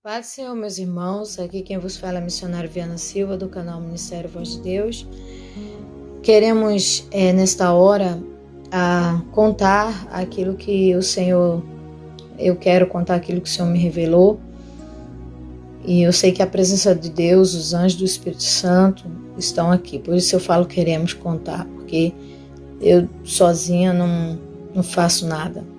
Paz do Senhor, meus irmãos, aqui quem vos fala é a missionária Viana Silva, do canal Ministério Voz de Deus. Queremos, nesta hora, contar aquilo que o Senhor, eu quero contar aquilo que o Senhor me revelou. E eu sei que a presença de Deus, os anjos do Espírito Santo estão aqui. Por isso eu falo queremos contar, porque eu sozinha não faço nada.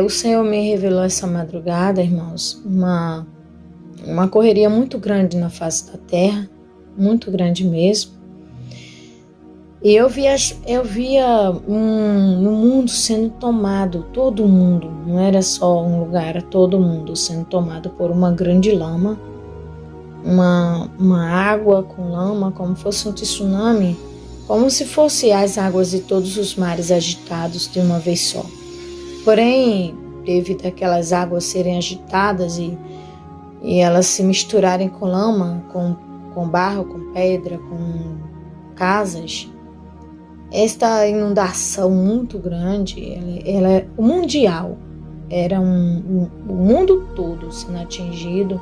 O Senhor me revelou essa madrugada, irmãos, uma correria muito grande na face da terra, muito grande mesmo. E eu via um mundo sendo tomado, todo mundo, não era só um lugar, era todo mundo sendo tomado por uma grande lama, uma água com lama, como fosse um tsunami, como se fossem as águas de todos os mares agitados de uma vez só. Porém, devido àquelas águas serem agitadas e elas se misturarem com lama, com barro, com pedra, com casas, esta inundação muito grande, ela é mundial, era o mundo todo sendo atingido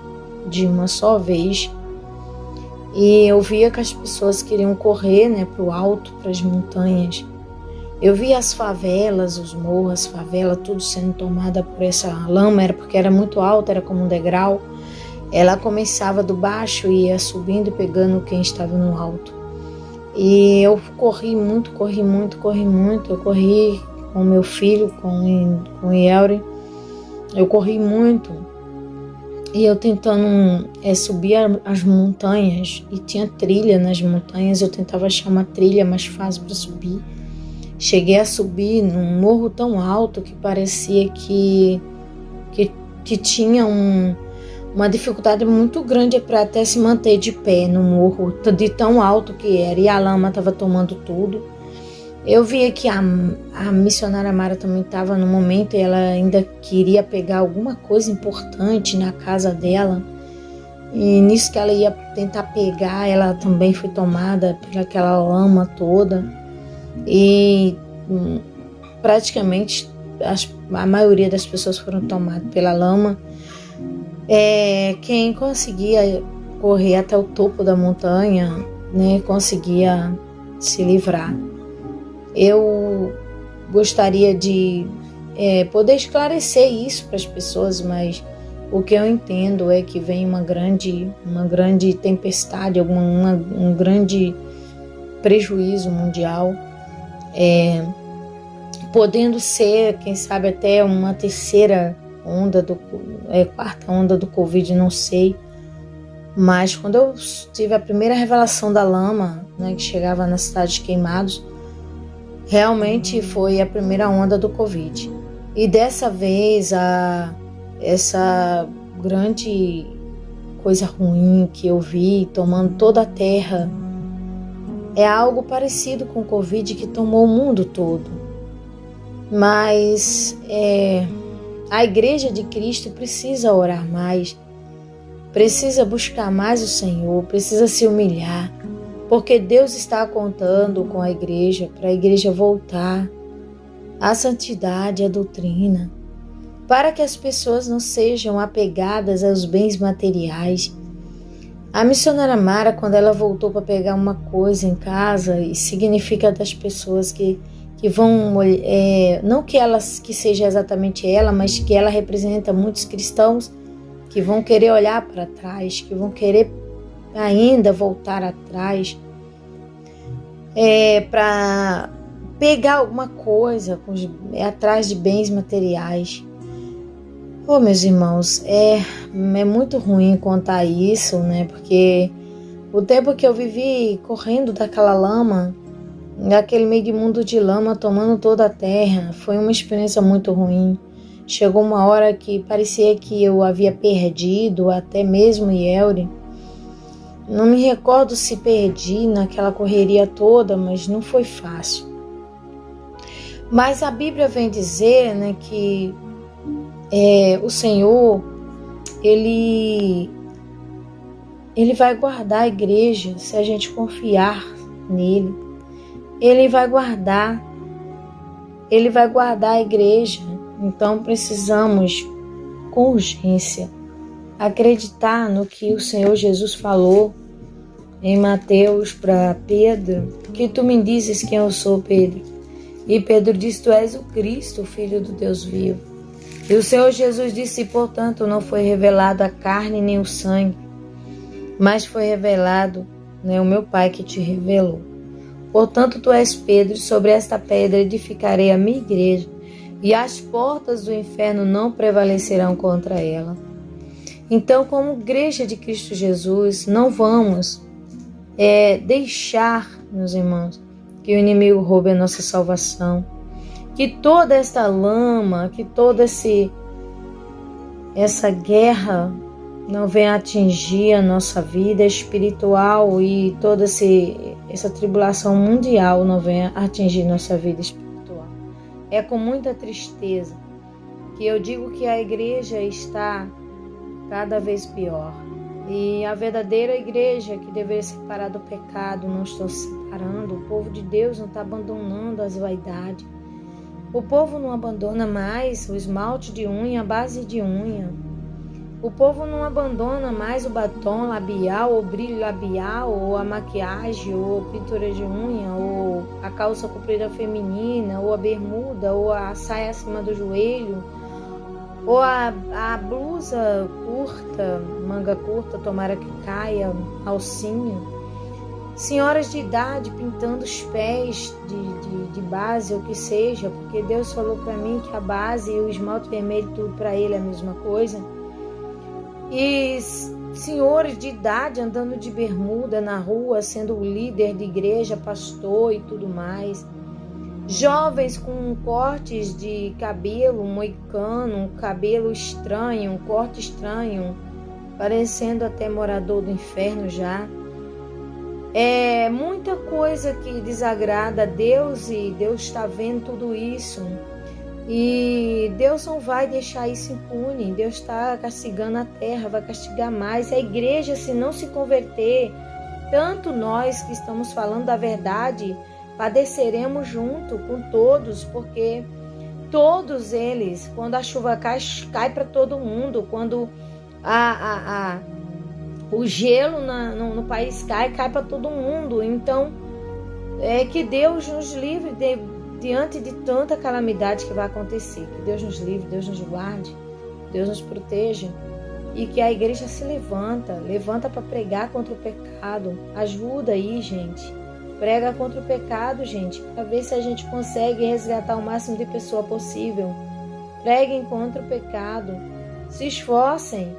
de uma só vez. E eu via que as pessoas queriam correr, para o alto, para as montanhas. Eu via as favelas, os morros, as favelas, tudo sendo tomada por essa lama, era porque era muito alta, era como um degrau. Ela começava do baixo e ia subindo e pegando quem estava no alto. E eu corri muito. Eu corri com meu filho, com o Yelri. Eu corri muito. E eu tentando subir as montanhas. E tinha trilha nas montanhas. Eu tentava achar uma trilha mais fácil para subir. Cheguei a subir num morro tão alto que parecia que tinha uma dificuldade muito grande para até se manter de pé no morro, de tão alto que era, e a lama estava tomando tudo. Eu via que a missionária Mara também estava no momento e ela ainda queria pegar alguma coisa importante na casa dela, e nisso que ela ia tentar pegar, ela também foi tomada pelaquela lama toda, e praticamente a maioria das pessoas foram tomadas pela lama. Quem conseguia correr até o topo da montanha, conseguia se livrar. Eu gostaria de poder esclarecer isso para as pessoas, mas o que eu entendo é que vem uma grande tempestade, um grande prejuízo mundial, podendo ser, quem sabe, até uma terceira onda, quarta onda do Covid, não sei. Mas quando eu tive a primeira revelação da lama, que chegava na cidade de Queimados, realmente foi a primeira onda do Covid. E dessa vez, essa grande coisa ruim que eu vi tomando toda a terra, é algo parecido com o Covid que tomou o mundo todo. Mas a Igreja de Cristo precisa orar mais, precisa buscar mais o Senhor, precisa se humilhar, porque Deus está contando com a Igreja para a Igreja voltar à santidade, à doutrina, para que as pessoas não sejam apegadas aos bens materiais. A missionária Mara, quando ela voltou para pegar uma coisa em casa, e significa das pessoas que vão, não que seja exatamente ela, mas que ela representa muitos cristãos que vão querer olhar para trás, que vão querer ainda voltar atrás, para pegar alguma coisa, atrás de bens materiais. Meus irmãos, é muito ruim contar isso, porque o tempo que eu vivi correndo daquela lama, daquele meio de mundo de lama tomando toda a terra, foi uma experiência muito ruim. Chegou uma hora que parecia que eu havia perdido até mesmo Yelri. Não me recordo se perdi naquela correria toda, mas não foi fácil. Mas a Bíblia vem dizer, que o Senhor, Ele vai guardar a igreja se a gente confiar nele. Ele vai guardar a igreja. Então precisamos com urgência acreditar no que o Senhor Jesus falou em Mateus para Pedro, que tu me dizes quem eu sou, Pedro. E Pedro disse, tu és o Cristo, o Filho do Deus vivo. E o Senhor Jesus disse, portanto, não foi revelado a carne nem o sangue, mas foi revelado, o meu Pai que te revelou. Portanto, tu és Pedro, e sobre esta pedra edificarei a minha igreja, e as portas do inferno não prevalecerão contra ela. Então, como igreja de Cristo Jesus, não vamos deixar, meus irmãos, que o inimigo roube a nossa salvação, que toda esta lama, que toda essa guerra não venha atingir a nossa vida espiritual e toda essa tribulação mundial não venha atingir nossa vida espiritual. É com muita tristeza que eu digo que a igreja está cada vez pior. E a verdadeira igreja que deveria separar do pecado não está se separando. O povo de Deus não está abandonando as vaidades. O povo não abandona mais o esmalte de unha, a base de unha. O povo não abandona mais o batom labial, ou brilho labial, ou a maquiagem, ou pintura de unha, ou a calça comprida feminina, ou a bermuda, ou a saia acima do joelho, ou a blusa curta, manga curta, tomara que caia, alcinho. Senhoras de idade pintando os pés de base, ou o que seja, porque Deus falou para mim que a base e o esmalte vermelho, tudo para ele é a mesma coisa. E senhores de idade andando de bermuda na rua, sendo líder de igreja, pastor e tudo mais. Jovens com cortes de cabelo moicano, um cabelo estranho, um corte estranho, parecendo até morador do inferno já. É muita coisa que desagrada a Deus e Deus está vendo tudo isso. E Deus não vai deixar isso impune. Deus está castigando a terra, vai castigar mais. A igreja, se não se converter, tanto nós que estamos falando da verdade, padeceremos junto com todos, porque todos eles, quando a chuva cai para todo mundo, quando o gelo no país cai para todo mundo. Então, que Deus nos livre diante de tanta calamidade que vai acontecer. Que Deus nos livre, Deus nos guarde, Deus nos proteja. E que a igreja se levanta para pregar contra o pecado. Ajuda aí, gente. Prega contra o pecado, gente, para ver se a gente consegue resgatar o máximo de pessoa possível. Preguem contra o pecado. Se esforcem.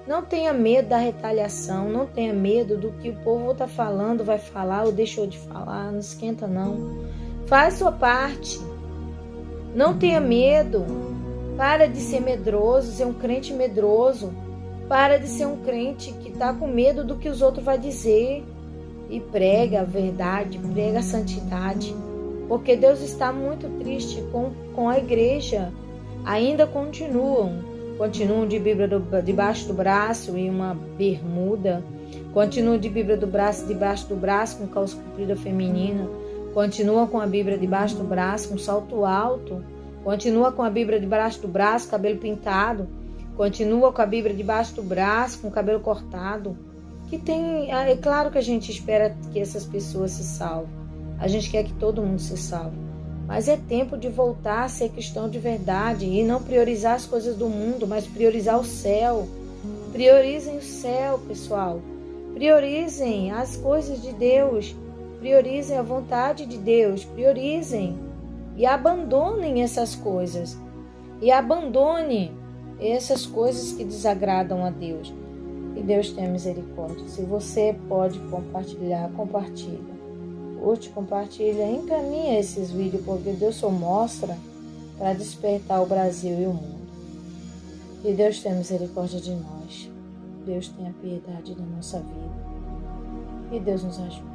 Não tenha medo da retaliação. Não tenha medo do que o povo está falando, vai falar ou deixou de falar. Não esquenta, não. Faz sua parte. Não tenha medo. Para de ser medroso, ser um crente medroso. Para de ser um crente que está com medo do que os outros vão dizer. E prega a verdade, prega a santidade, porque Deus está muito triste com a igreja. Ainda continuam de Bíblia debaixo do braço e uma bermuda, continuam de Bíblia debaixo do braço com calça comprida feminina, continuam com a Bíblia debaixo do braço com salto alto, continua com a Bíblia debaixo do braço, cabelo pintado, continua com a Bíblia debaixo do braço com cabelo cortado. É claro que a gente espera que essas pessoas se salvem. A gente quer que todo mundo se salve. Mas é tempo de voltar a ser cristão de verdade e não priorizar as coisas do mundo, mas priorizar o céu. Priorizem o céu, pessoal. Priorizem as coisas de Deus. Priorizem a vontade de Deus. Priorizem e abandonem essas coisas. E abandone essas coisas que desagradam a Deus. Que Deus tenha misericórdia. Se você pode compartilhar, compartilha. Curte, compartilha, encaminha esses vídeos, porque Deus só mostra para despertar o Brasil e o mundo. Que Deus tenha misericórdia de nós. Deus tenha piedade da nossa vida. Que Deus nos ajude.